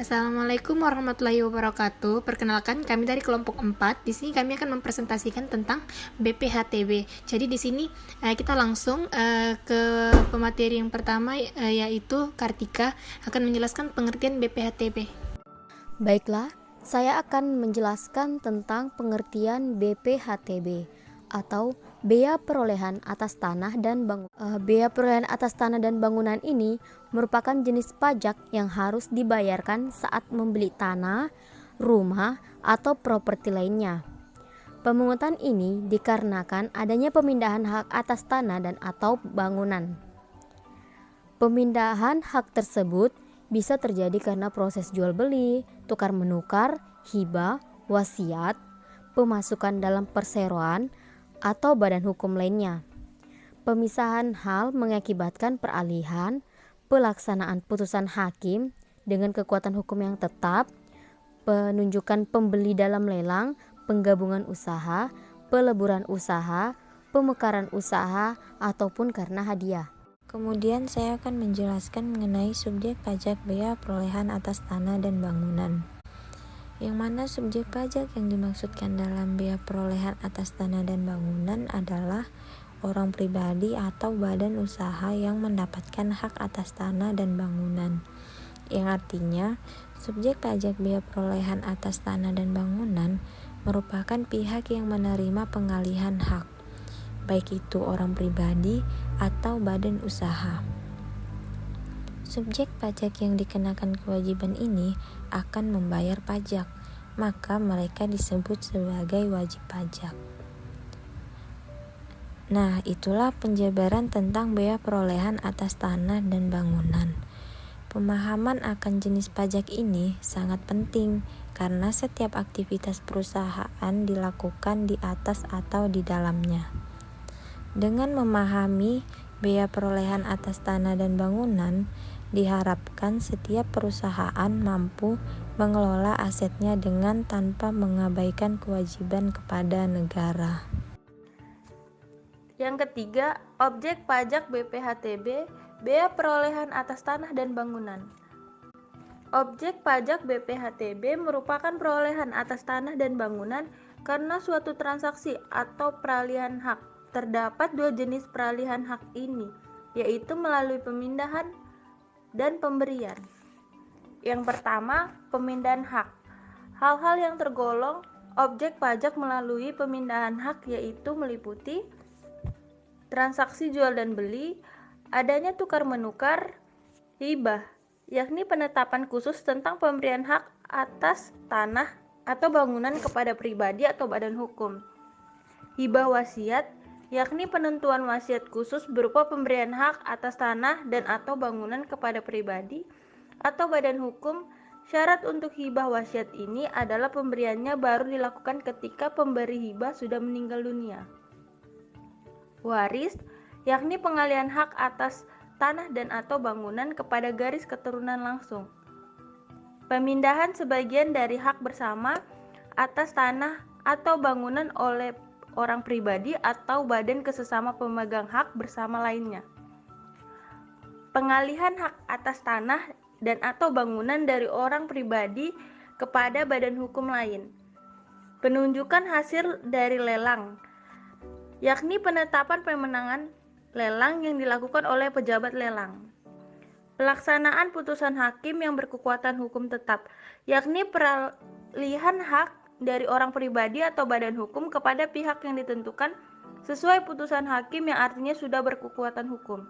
Assalamualaikum warahmatullahi wabarakatuh. Perkenalkan, kami dari kelompok 4. Di sini kami akan mempresentasikan tentang BPHTB. Jadi di sini kita langsung ke pemateri yang pertama, yaitu Kartika akan menjelaskan pengertian BPHTB. Baiklah, saya akan menjelaskan tentang pengertian BPHTB atau Bea Perolehan Atas Tanah dan Bangunan. Bea Perolehan Atas Tanah dan Bangunan ini merupakan jenis pajak yang harus dibayarkan saat membeli tanah, rumah, atau properti lainnya. Pemungutan ini dikarenakan adanya pemindahan hak atas tanah dan atau bangunan. Pemindahan hak tersebut bisa terjadi karena proses jual beli, tukar menukar, hibah, wasiat, pemasukan dalam perseroan, atau badan hukum lainnya. Pemisahan hal mengakibatkan peralihan, pelaksanaan putusan hakim dengan kekuatan hukum yang tetap, penunjukan pembeli dalam lelang, penggabungan usaha, peleburan usaha, pemekaran usaha, ataupun karena hadiah. Kemudian saya akan menjelaskan mengenai subjek pajak bea perolehan atas tanah dan bangunan. Yang mana subjek pajak yang dimaksudkan dalam bea perolehan atas tanah dan bangunan adalah orang pribadi atau badan usaha yang mendapatkan hak atas tanah dan bangunan. Yang artinya, subjek pajak bea perolehan atas tanah dan bangunan merupakan pihak yang menerima pengalihan hak, baik itu orang pribadi atau badan usaha. Subjek pajak yang dikenakan kewajiban ini akan membayar pajak, maka mereka disebut sebagai wajib pajak. Nah, itulah penjabaran tentang bea perolehan atas tanah dan bangunan. Pemahaman akan jenis pajak ini sangat penting karena setiap aktivitas perusahaan dilakukan di atas atau di dalamnya. Dengan memahami bea perolehan atas tanah dan bangunan, diharapkan setiap perusahaan mampu mengelola asetnya dengan tanpa mengabaikan kewajiban kepada negara. Yang ketiga, objek pajak BPHTB, bea perolehan atas tanah dan bangunan. Objek pajak BPHTB merupakan perolehan atas tanah dan bangunan karena suatu transaksi atau peralihan hak. Terdapat dua jenis peralihan hak ini, yaitu melalui pemindahan dan pemberian. Yang pertama, pemindahan hak. Hal-hal yang tergolong objek pajak melalui pemindahan hak yaitu meliputi transaksi jual dan beli, adanya tukar menukar, hibah, yakni penetapan khusus tentang pemberian hak atas tanah atau bangunan kepada pribadi atau badan hukum. Hibah wasiat, yakni penentuan wasiat khusus berupa pemberian hak atas tanah dan atau bangunan kepada pribadi atau badan hukum. Syarat untuk hibah wasiat ini adalah pemberiannya baru dilakukan ketika pemberi hibah sudah meninggal dunia. Waris, yakni pengalihan hak atas tanah dan atau bangunan kepada garis keturunan langsung. Pemindahan sebagian dari hak bersama atas tanah atau bangunan oleh orang pribadi atau badan kesesama pemegang hak bersama lainnya. Pengalihan hak atas tanah dan atau bangunan dari orang pribadi kepada badan hukum lain. Penunjukan hasil dari lelang, yakni penetapan pemenangan lelang yang dilakukan oleh pejabat lelang. Pelaksanaan putusan hakim yang berkekuatan hukum tetap, yakni peralihan hak dari orang pribadi atau badan hukum kepada pihak yang ditentukan sesuai putusan hakim yang artinya sudah berkekuatan hukum.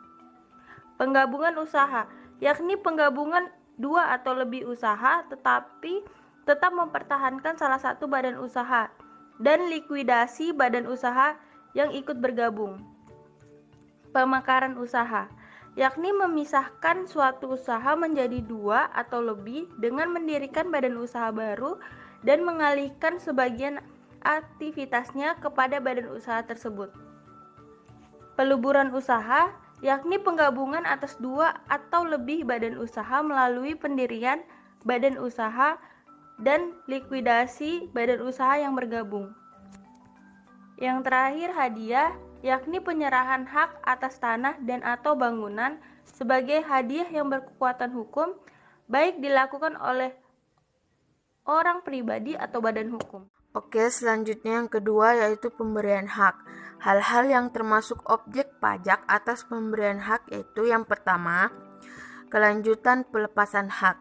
Penggabungan usaha, yakni penggabungan dua atau lebih usaha tetapi tetap mempertahankan salah satu badan usaha, dan likuidasi badan usaha yang ikut bergabung. Pemekaran usaha, yakni memisahkan suatu usaha menjadi dua atau lebih dengan mendirikan badan usaha baru dan mengalihkan sebagian aktivitasnya kepada badan usaha tersebut. Peleburan usaha, yakni penggabungan atas dua atau lebih badan usaha melalui pendirian badan usaha dan likuidasi badan usaha yang bergabung. Yang terakhir, hadiah, yakni penyerahan hak atas tanah dan atau bangunan sebagai hadiah yang berkekuatan hukum baik dilakukan oleh orang pribadi atau badan hukum. Oke, selanjutnya yang kedua yaitu pemberian hak. Hal-hal yang termasuk objek pajak atas pemberian hak yaitu yang pertama, kelanjutan pelepasan hak,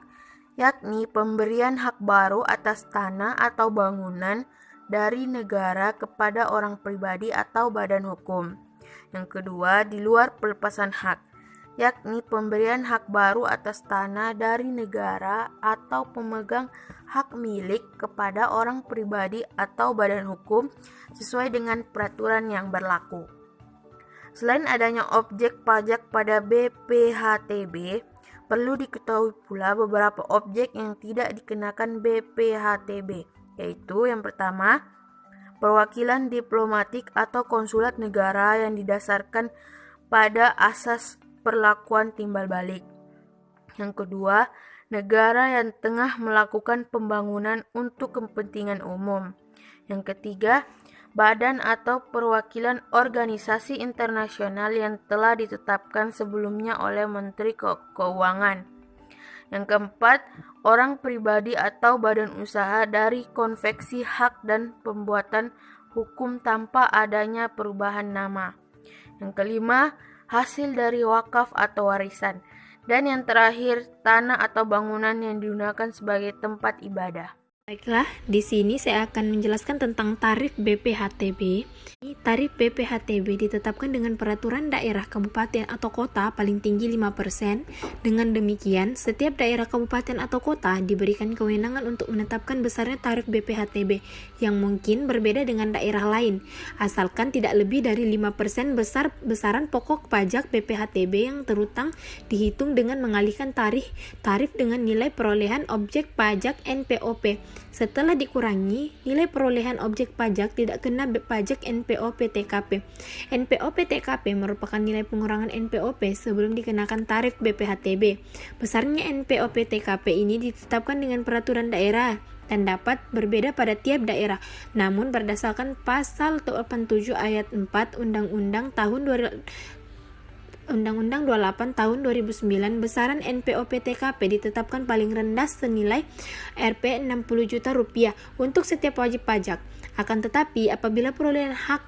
yakni pemberian hak baru atas tanah atau bangunan dari negara kepada orang pribadi atau badan hukum. Yang kedua, di luar pelepasan hak, yakni pemberian hak baru atas tanah dari negara atau pemegang hak milik kepada orang pribadi atau badan hukum sesuai dengan peraturan yang berlaku. Selain adanya objek pajak pada BPHTB, perlu diketahui pula beberapa objek yang tidak dikenakan BPHTB, yaitu yang pertama, perwakilan diplomatik atau konsulat negara yang didasarkan pada asas perlakuan timbal balik. Yang kedua, negara yang tengah melakukan pembangunan untuk kepentingan umum. Yang ketiga, badan atau perwakilan organisasi internasional yang telah ditetapkan sebelumnya oleh Menteri Keuangan. Yang keempat, orang pribadi atau badan usaha dari konveksi hak dan pembuatan hukum tanpa adanya perubahan nama. Yang kelima, hasil dari wakaf atau warisan. Dan yang terakhir, tanah atau bangunan yang digunakan sebagai tempat ibadah. Baiklah, di sini saya akan menjelaskan tentang tarif BPHTB. Tarif BPHTB ditetapkan dengan peraturan daerah kabupaten atau kota paling tinggi 5%. Dengan demikian, setiap daerah kabupaten atau kota diberikan kewenangan untuk menetapkan besarnya tarif BPHTB yang mungkin berbeda dengan daerah lain, asalkan tidak lebih dari 5% besaran pokok pajak BPHTB yang terutang dihitung dengan mengalihkan tarif dengan nilai perolehan objek pajak NPOP. Setelah dikurangi, nilai perolehan objek pajak tidak kena pajak NPOP-TKP. NPOP-TKP merupakan nilai pengurangan NPOP sebelum dikenakan tarif BPHTB. Besarnya NPOP-TKP ini ditetapkan dengan peraturan daerah dan dapat berbeda pada tiap daerah. Namun berdasarkan pasal 87 ayat 4 Undang-Undang 28 tahun 2009, besaran NPOP-TKP ditetapkan paling rendah senilai Rp 60 juta untuk setiap wajib pajak. Akan tetapi, apabila perolehan hak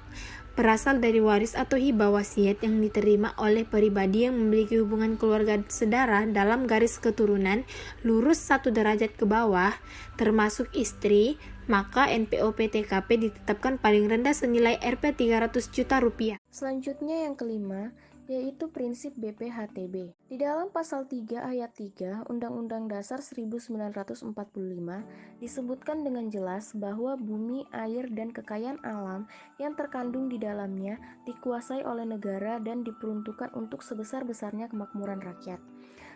berasal dari waris atau hibah wasiat yang diterima oleh pribadi yang memiliki hubungan keluarga sedara dalam garis keturunan lurus 1 derajat ke bawah, termasuk istri, maka NPOP-TKP ditetapkan paling rendah senilai Rp 300 juta. Selanjutnya yang kelima, yaitu prinsip BPHTB. Di dalam pasal 3 ayat 3 Undang-Undang Dasar 1945 disebutkan dengan jelas bahwa bumi, air, dan kekayaan alam yang terkandung di dalamnya dikuasai oleh negara dan diperuntukkan untuk sebesar-besarnya kemakmuran rakyat.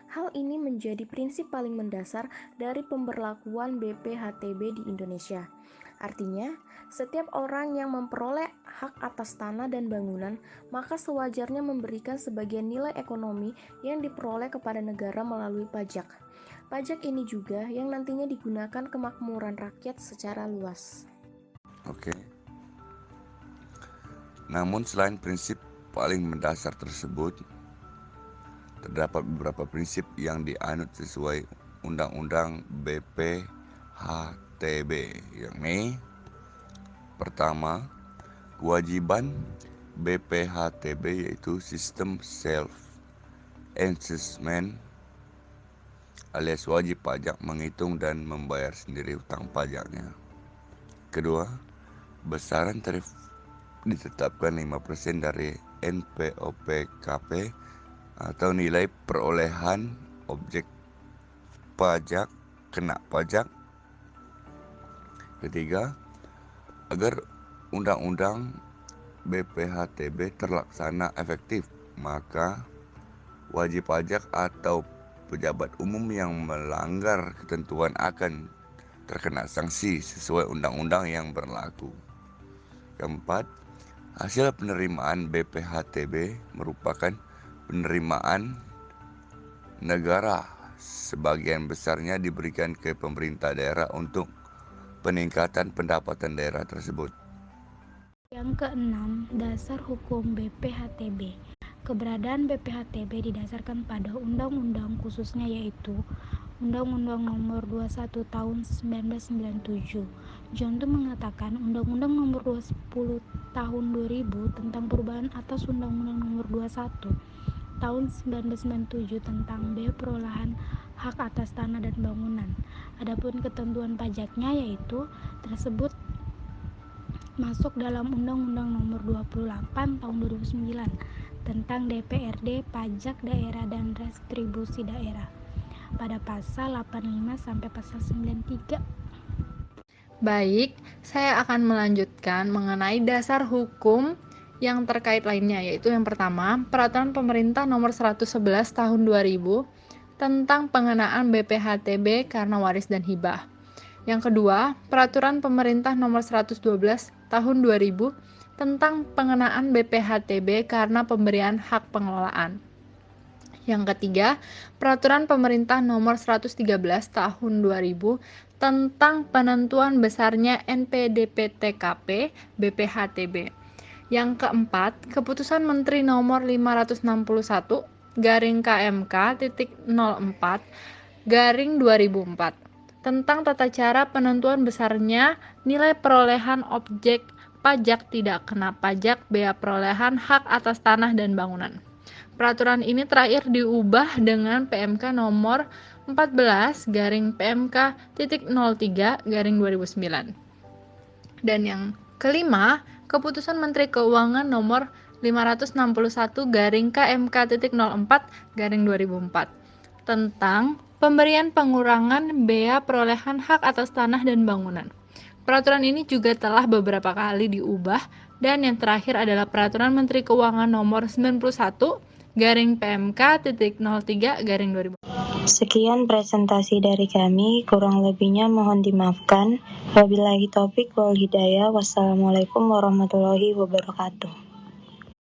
Hal ini menjadi prinsip paling mendasar dari pemberlakuan BPHTB di Indonesia. Artinya, setiap orang yang memperoleh hak atas tanah dan bangunan, maka sewajarnya memberikan sebagian nilai ekonomi yang diperoleh kepada negara melalui pajak. Pajak ini juga yang nantinya digunakan kemakmuran rakyat secara luas. Oke. Namun selain prinsip paling mendasar tersebut, terdapat beberapa prinsip yang dianut sesuai Undang-Undang BPHTB, yakni pertama, kewajiban BPHTB yaitu sistem self-assessment alias wajib pajak menghitung dan membayar sendiri hutang pajaknya. Kedua, besaran tarif ditetapkan 5% dari NPOP-KP atau nilai perolehan objek pajak kena pajak. Ketiga, agar undang-undang BPHTB terlaksana efektif, maka wajib pajak atau pejabat umum yang melanggar ketentuan akan terkena sanksi sesuai undang-undang yang berlaku. Keempat, hasil penerimaan BPHTB merupakan penerimaan negara, sebagian besarnya diberikan ke pemerintah daerah untuk peningkatan pendapatan daerah tersebut. Yang keenam, dasar hukum BPHTB. Keberadaan BPHTB didasarkan pada undang-undang khususnya yaitu Undang-Undang Nomor 21 Tahun 1997. John Doe mengatakan Undang-Undang Nomor 20 Tahun 2000 tentang perubahan atas Undang-Undang Nomor 21 Tahun 1997 tentang bea perolehan hak atas tanah dan bangunan. Adapun ketentuan pajaknya yaitu tersebut masuk dalam Undang-Undang Nomor 28 Tahun 2009 tentang DPRD, pajak daerah dan restribusi daerah pada pasal 85 sampai pasal 93. Baik, saya akan melanjutkan mengenai dasar hukum yang terkait lainnya, yaitu yang pertama, Peraturan Pemerintah Nomor 111 Tahun 2000 tentang pengenaan BPHTB karena waris dan hibah. Yang kedua, Peraturan Pemerintah Nomor 112 Tahun 2000 tentang pengenaan BPHTB karena pemberian hak pengelolaan. Yang ketiga, Peraturan Pemerintah Nomor 113 Tahun 2000 tentang penentuan besarnya NPDP-TKP BPHTB. Yang keempat, Keputusan Menteri Nomor 561 garing KMK.04 tentang tata cara penentuan besarnya nilai perolehan objek pajak tidak kena pajak bea perolehan hak atas tanah dan bangunan. Peraturan ini terakhir diubah dengan PMK nomor 14 garing PMK.03 garing 2009. Dan yang kelima, Keputusan Menteri Keuangan nomor 561 garing KMK.04 garing 2004 tentang pemberian pengurangan bea perolehan hak atas tanah dan bangunan. Peraturan ini juga telah beberapa kali diubah dan yang terakhir adalah Peraturan Menteri Keuangan nomor 91 garing PMK.03 garing 2000. Sekian presentasi dari kami, kurang lebihnya mohon dimaafkan. Wabillahi taufik wal hidayah. Wassalamualaikum warahmatullahi wabarakatuh.